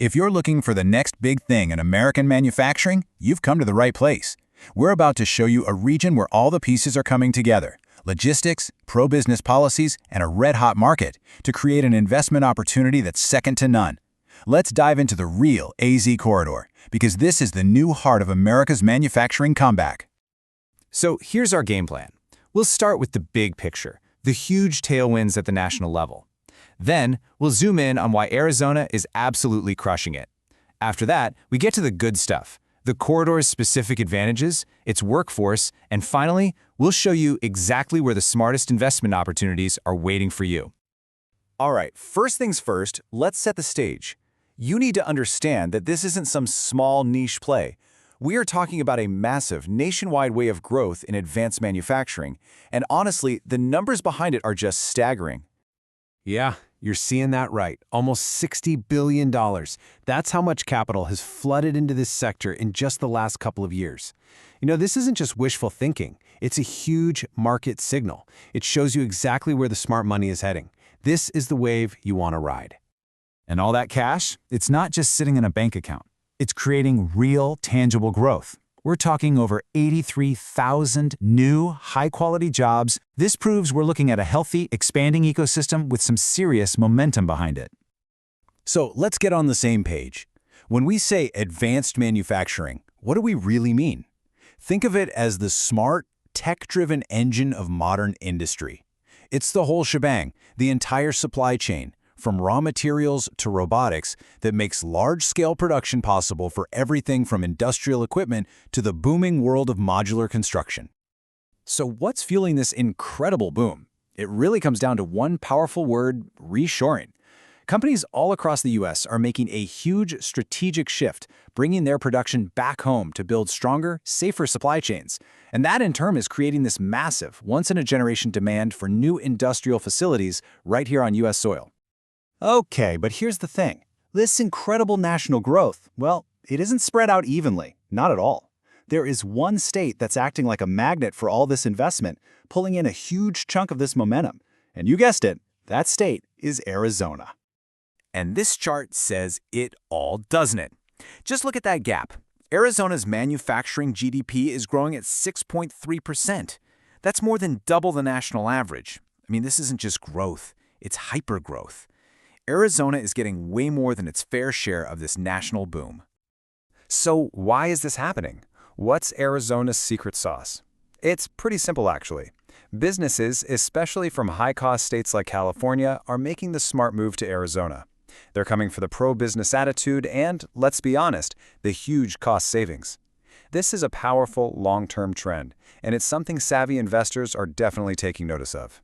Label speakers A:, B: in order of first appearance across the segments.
A: If you're looking for the next big thing in American manufacturing, you've come to the right place. We're about to show you a region where all the pieces are coming together: logistics, pro-business policies, and a red-hot market to create an investment opportunity that's second to none. Let's dive into the real AZ corridor, because this is the new heart of America's manufacturing comeback.
B: So here's our game plan. We'll start with the big picture, the huge tailwinds at the national level. Then, we'll zoom in on why Arizona is absolutely crushing it. After that, we get to the good stuff, the corridor's specific advantages, its workforce, and finally, we'll show you exactly where the smartest investment opportunities are waiting for you. All right, first things first, let's set the stage. You need to understand that this isn't some small niche play. We are talking about a massive, nationwide way of growth in advanced manufacturing, and honestly, the numbers behind it are just staggering.
C: Yeah, you're seeing that right. Almost $60 billion. That's how much capital has flooded into this sector in just the last couple of years. You know, this isn't just wishful thinking. It's a huge market signal. It shows you exactly where the smart money is heading. This is the wave you want to ride.
A: And all that cash, it's not just sitting in a bank account. It's creating real, tangible growth. We're talking over 83,000 new, high-quality jobs. This proves we're looking at a healthy, expanding ecosystem with some serious momentum behind it. So let's get on the same page. When we say advanced manufacturing, what do we really mean? Think of it as the smart, tech-driven engine of modern industry. It's the whole shebang, the entire supply chain, from raw materials to robotics, that makes large-scale production possible for everything from industrial equipment to the booming world of modular construction. So what's fueling this incredible boom? It really comes down to one powerful word: reshoring. Companies all across the U.S. are making a huge strategic shift, bringing their production back home to build stronger, safer supply chains. And that in turn is creating this massive, once-in-a-generation demand for new industrial facilities right here on U.S. soil. Okay, but here's the thing. This incredible national growth, well, it isn't spread out evenly, not at all. There is one state that's acting like a magnet for all this investment, pulling in a huge chunk of this momentum. And you guessed it, that state is Arizona.
B: And this chart says it all, doesn't it? Just look at that gap. Arizona's manufacturing GDP is growing at 6.3%. That's more than double the national average. I mean, this isn't just growth, it's hypergrowth. Arizona is getting way more than its fair share of this national boom. So why is this happening? What's Arizona's secret sauce? It's pretty simple, actually. Businesses, especially from high-cost states like California, are making the smart move to Arizona. They're coming for the pro-business attitude and, let's be honest, the huge cost savings. This is a powerful, long-term trend, and it's something savvy investors are definitely taking notice of.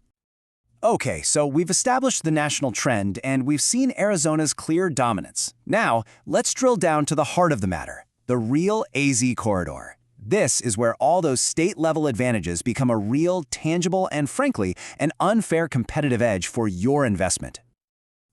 D: Okay, so we've established the national trend and we've seen Arizona's clear dominance. Now, let's drill down to the heart of the matter, the real AZ corridor. This is where all those state-level advantages become a real, tangible, and frankly, an unfair competitive edge for your investment.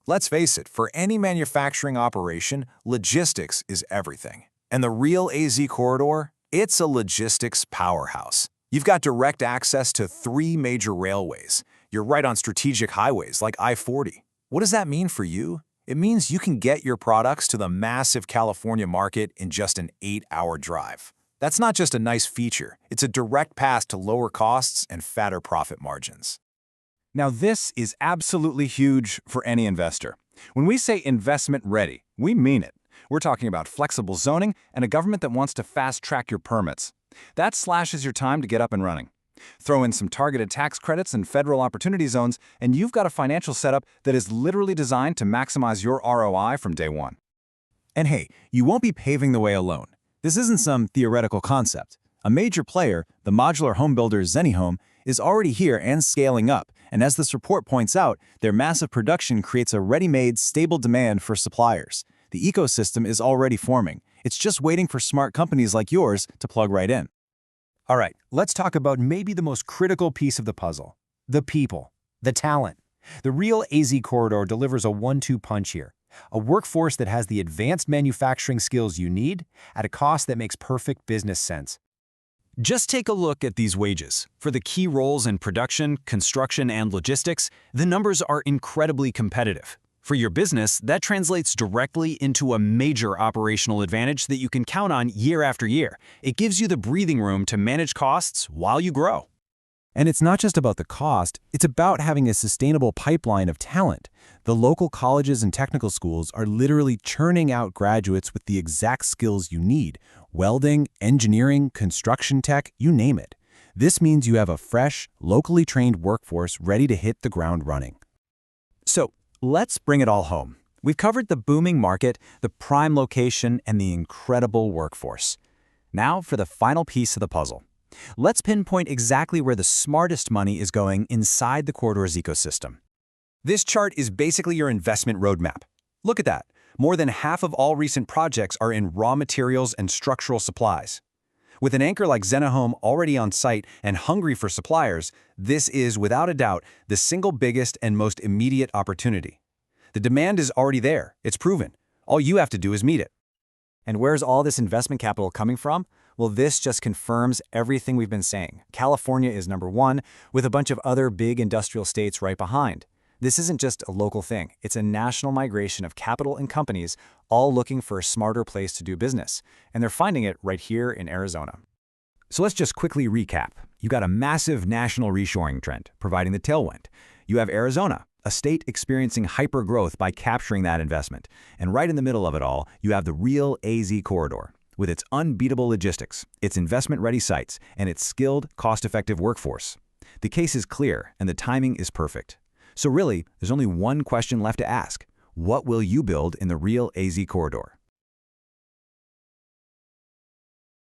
B: Let's face it, for any manufacturing operation, logistics is everything. And the real AZ corridor? It's a logistics powerhouse. You've got direct access to 3 major railways. You're right on strategic highways like I-40. What does that mean for you? It means you can get your products to the massive California market in just an 8-hour drive. That's not just a nice feature, it's a direct path to lower costs and fatter profit margins.
A: Now this is absolutely huge for any investor. When we say investment ready, we mean it. We're talking about flexible zoning and a government that wants to fast-track your permits. That slashes your time to get up and running. Throw in some targeted tax credits and federal opportunity zones, and you've got a financial setup that is literally designed to maximize your ROI from day one.
C: And hey, you won't be paving the way alone. This isn't some theoretical concept. A major player, the modular home builder ZennyHome, is already here and scaling up, and as this report points out, their massive production creates a ready-made, stable demand for suppliers. The ecosystem is already forming. It's just waiting for smart companies like yours to plug right in. All right, let's talk about maybe the most critical piece of the puzzle: the people, the talent. The real AZ corridor delivers a 1-2 punch here. A workforce that has the advanced manufacturing skills you need at a cost that makes perfect business sense.
B: Just take a look at these wages. For the key roles in production, construction, and logistics, the numbers are incredibly competitive.
C: For your business, that translates directly into a major operational advantage that you can count on year after year. It gives you the breathing room to manage costs while you grow.
E: And it's not just about the cost, it's about having a sustainable pipeline of talent. The local colleges and technical schools are literally churning out graduates with the exact skills you need: welding, engineering, construction tech, you name it. This means you have a fresh, locally trained workforce ready to hit the ground running.
A: So, let's bring it all home. We've covered the booming market, the prime location, and the incredible workforce. Now for the final piece of the puzzle. Let's pinpoint exactly where the smartest money is going inside the Corridor's ecosystem.
D: This chart is basically your investment roadmap. Look at that. More than half of all recent projects are in raw materials and structural supplies. With an anchor like Zenahome already on site and hungry for suppliers, this is, without a doubt, the single biggest and most immediate opportunity. The demand is already there. It's proven. All you have to do is meet it.
A: And where's all this investment capital coming from? Well, this just confirms everything we've been saying. California is number one, with a bunch of other big industrial states right behind. This isn't just a local thing. It's a national migration of capital and companies all looking for a smarter place to do business. And they're finding it right here in Arizona.
B: So let's just quickly recap. You got a massive national reshoring trend, providing the tailwind. You have Arizona, a state experiencing hyper-growth by capturing that investment. And right in the middle of it all, you have the real AZ corridor. With its unbeatable logistics, its investment-ready sites, and its skilled, cost-effective workforce. The case is clear, and the timing is perfect. So really, there's only one question left to ask. What will you build in the real AZ corridor?